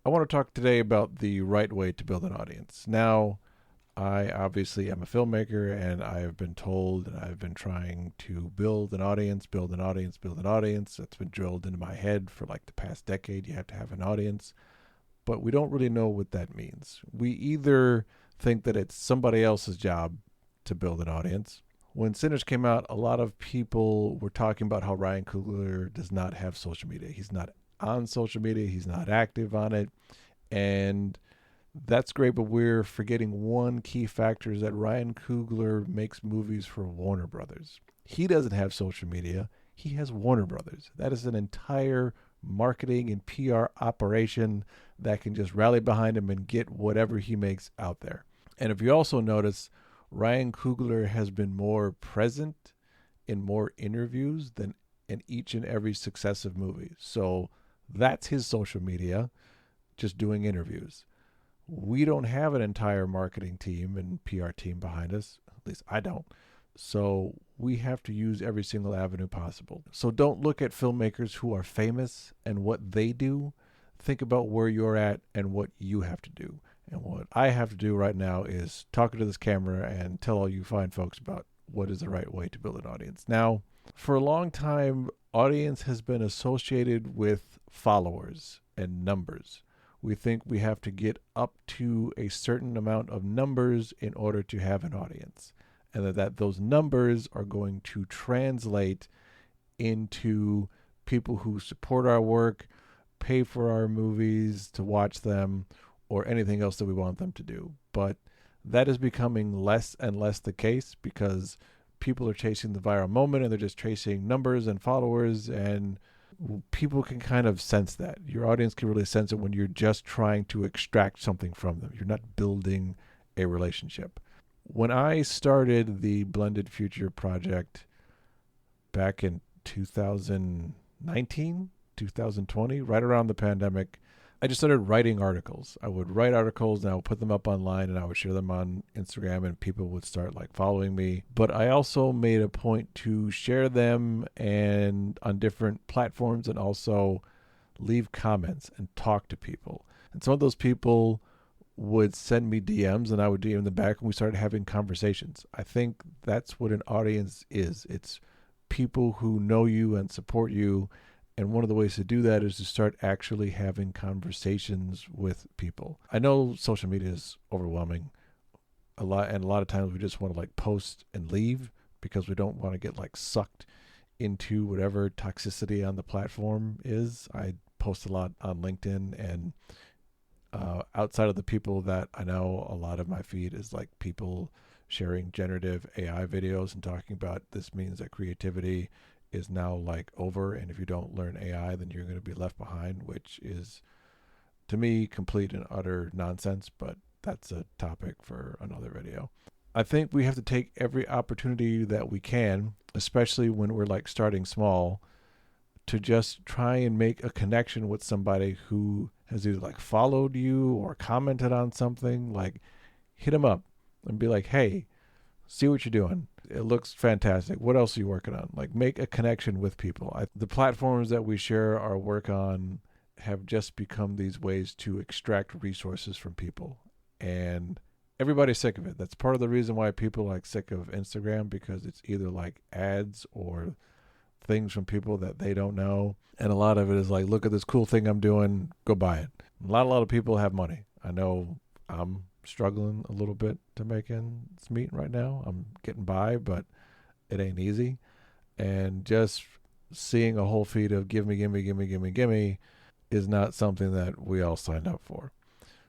I want to talk today about the right way to build an audience. Now, I obviously am a filmmaker and I have been told and I've been trying to build an audience, build an audience, build an audience. That's been drilled into my head for like the past decade. You have to have an audience, but we don't really know what that means. We either think that it's somebody else's job to build an audience. When Sinners came out, a lot of people were talking about how Ryan Coogler does not have social media. He's not on social media, he's not active on it. And that's great, but we're forgetting one key factor is that Ryan Coogler makes movies for Warner Brothers. He doesn't have social media. He has Warner Brothers. That is an entire marketing and PR operation that can just rally behind him and get whatever he makes out there. And if you also notice, Ryan Coogler has been more present in more interviews than in each and every successive movie. So that's his social media, just doing interviews. We don't have an entire marketing team and PR team behind us. At least I don't. So we have to use every single avenue possible. So don't look at filmmakers who are famous and what they do. Think about where you're at and what you have to do. And what I have to do right now is talk into this camera and tell all you fine folks about what is the right way to build an audience. Now, for a long time, audience has been associated with followers and numbers. We think we have to get up to a certain amount of numbers in order to have an audience, and that those numbers are going to translate into people who support our work, pay for our movies to watch them, or anything else that we want them to do. But that is becoming less and less the case because people are chasing the viral moment and they're just chasing numbers and followers, and people can kind of sense that. Your audience can really sense it when you're just trying to extract something from them. You're not building a relationship. When I started the Blended Future project back in 2019, 2020, right around the pandemic, I just started writing articles. I would write articles and I would put them up online and I would share them on Instagram and people would start like following me. But I also made a point to share them and on different platforms and also leave comments and talk to people. And some of those people would send me DMs and I would DM them back and we started having conversations. I think that's what an audience is. It's people who know you and support you. And one of the ways to do that is to start actually having conversations with people. I know social media is overwhelming a lot, and a lot of times we just want to like post and leave because we don't want to get like sucked into whatever toxicity on the platform is. I post a lot on LinkedIn, and outside of the people that I know, a lot of my feed is like people sharing generative AI videos and talking about this means that creativity is now like over, and if you don't learn AI then you're going to be left behind, which is to me complete and utter nonsense, but that's a topic for another video. I think we have to take every opportunity that we can, especially when we're like starting small, to just try and make a connection with somebody who has either like followed you or commented on something. Like hit them up and be like, hey, see what you're doing. It looks fantastic. What else are you working on? Like make a connection with people. The platforms that we share our work on have just become these ways to extract resources from people. And everybody's sick of it. That's part of the reason why people are like sick of Instagram, because it's either like ads or things from people that they don't know. And a lot of it is like, look at this cool thing I'm doing, go buy it. A lot of people have money. I know I'm struggling a little bit to make ends meet right now. I'm getting by, but it ain't easy. And just seeing a whole feed of give me is not something that we all signed up for.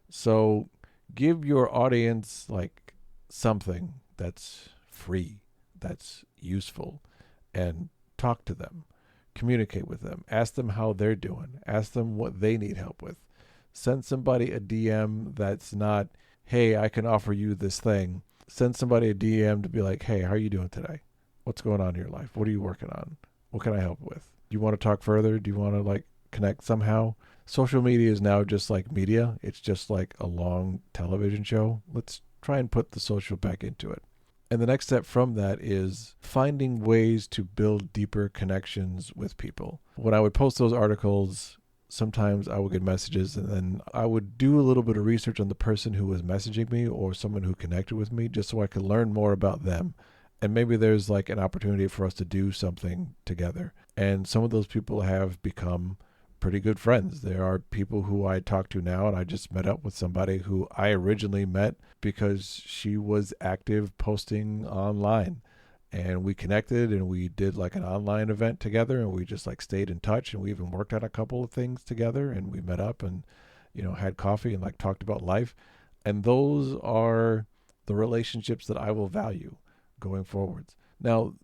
So give your audience like something that's free, that's useful, and talk to them, communicate with them, ask them how they're doing, ask them what they need help with. Send somebody a DM that's not, hey, I can offer you this thing. Send somebody a DM to be like, hey, how are you doing today? What's going on in your life? What are you working on? What can I help with? Do you want to talk further? Do you want to like connect somehow? Social media is now just like media. It's just like a long television show. Let's try and put the social back into it. And the next step from that is finding ways to build deeper connections with people. When I would post those articles, sometimes I would get messages and then I would do a little bit of research on the person who was messaging me or someone who connected with me just so I could learn more about them. And maybe there's like an opportunity for us to do something together. And some of those people have become pretty good friends. There are people who I talk to now, and I just met up with somebody who I originally met because she was active posting online. And we connected and we did like an online event together, and we just like stayed in touch, and we even worked on a couple of things together, and we met up and, had coffee and like talked about life. And those are the relationships that I will value going forwards. Now,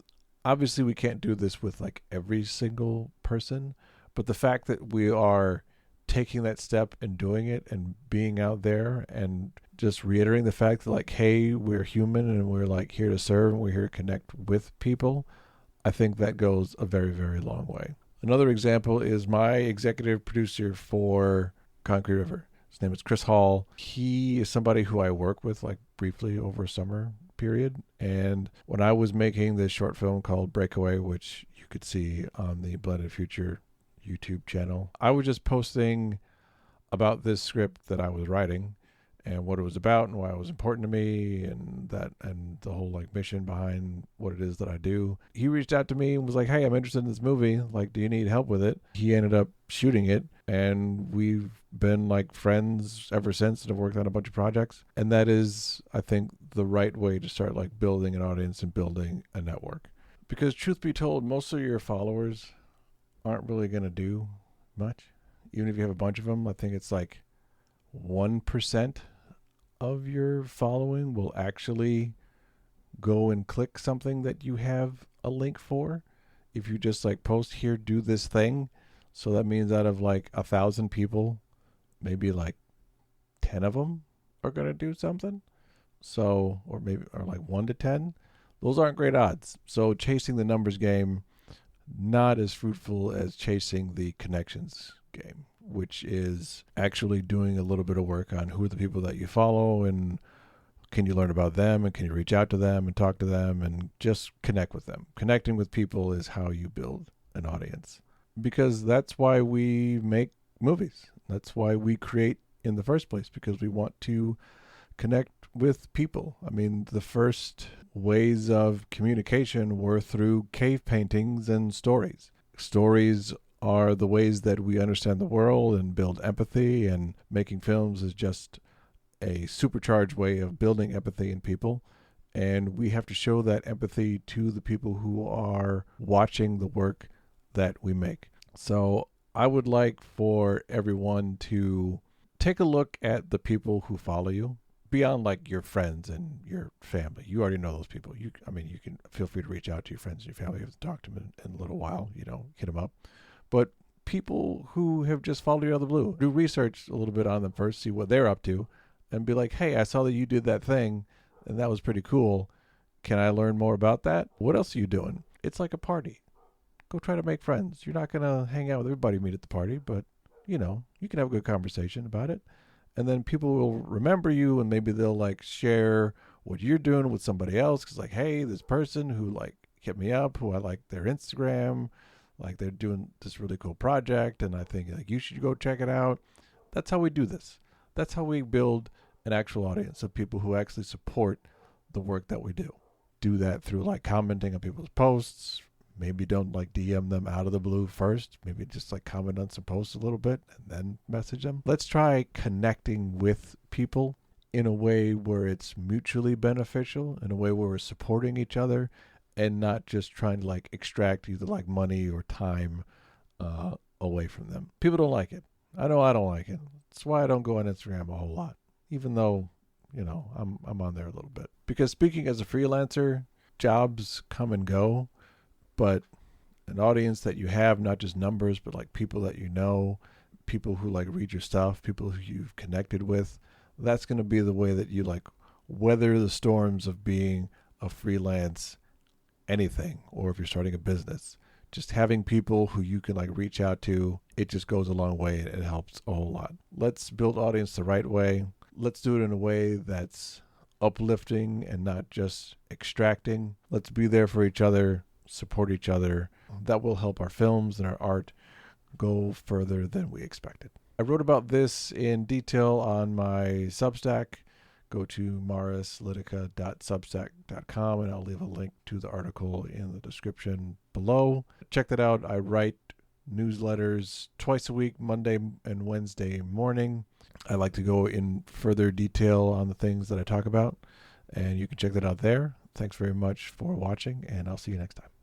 obviously we can't do this with like every single person, but the fact that we are taking that step and doing it and being out there and just reiterating the fact that like, hey, we're human and we're like here to serve and we're here to connect with people, I think that goes a very, very long way. Another example is my executive producer for Concrete River. His name is Chris Hall. He is somebody who I work with like briefly over a summer period. And when I was making this short film called Breakaway, which you could see on the Blended Future YouTube channel, I was just posting about this script that I was writing and what it was about and why it was important to me and the whole like mission behind what it is that I do. He reached out to me and was like, hey, I'm interested in this movie. Like, do you need help with it? He ended up shooting it, and we've been like friends ever since and have worked on a bunch of projects. And that is, I think, the right way to start like building an audience and building a network. Because truth be told, most of your followers aren't really going to do much. Even if you have a bunch of them, I think it's like 1% of your following will actually go and click something that you have a link for. If you just like post here, do this thing. So that means out of like 1,000 people, maybe like 10 of them are going to do something. So, or like 1 to 10. Those aren't great odds. So chasing the numbers game, not as fruitful as chasing the connections game, which is actually doing a little bit of work on who are the people that you follow and can you learn about them and can you reach out to them and talk to them and just connect with them. Connecting with people is how you build an audience, because that's why we make movies. That's why we create in the first place, because we want to connect with people. I mean, the first ways of communication were through cave paintings and stories. Stories are the ways that we understand the world and build empathy, and making films is just a supercharged way of building empathy in people. And we have to show that empathy to the people who are watching the work that we make. So I would like for everyone to take a look at the people who follow you beyond like your friends and your family. You already know those people. You can feel free to reach out to your friends and your family. You have to talk to them in a little while, hit them up. But people who have just followed you out of the blue, do research a little bit on them first, see what they're up to, and be like, hey, I saw that you did that thing, and that was pretty cool. Can I learn more about that? What else are you doing? It's like a party. Go try to make friends. You're not going to hang out with everybody you meet at the party, but, you can have a good conversation about it. And then people will remember you, and maybe they'll like share what you're doing with somebody else. Because like, hey, this person who like hit me up, who I like their Instagram, like they're doing this really cool project, and I think like you should go check it out. That's how we do this. That's how we build an actual audience of people who actually support the work that we do. Do that through like commenting on people's posts. Maybe don't like DM them out of the blue first. Maybe just like comment on some posts a little bit and then message them. Let's try connecting with people in a way where it's mutually beneficial, in a way where we're supporting each other and not just trying to like extract either like money or time away from them. People don't like it. I know I don't like it. That's why I don't go on Instagram a whole lot, even though, I'm on there a little bit. Because speaking as a freelancer, jobs come and go, but an audience that you have, not just numbers, but like people that you know, people who like read your stuff, people who you've connected with, that's going to be the way that you like weather the storms of being a freelance anything, or if you're starting a business. Just having people who you can like reach out to, it just goes a long way and it helps a whole lot. Let's build audience the right way. Let's do it in a way that's uplifting and not just extracting. Let's be there for each other, support each other. That will help our films and our art go further than we expected. I wrote about this in detail on my Substack. Go to marislitica.substack.com and I'll leave a link to the article in the description below. Check that out. I write newsletters twice a week, Monday and Wednesday morning. I like to go in further detail on the things that I talk about, and you can check that out there. Thanks very much for watching, and I'll see you next time.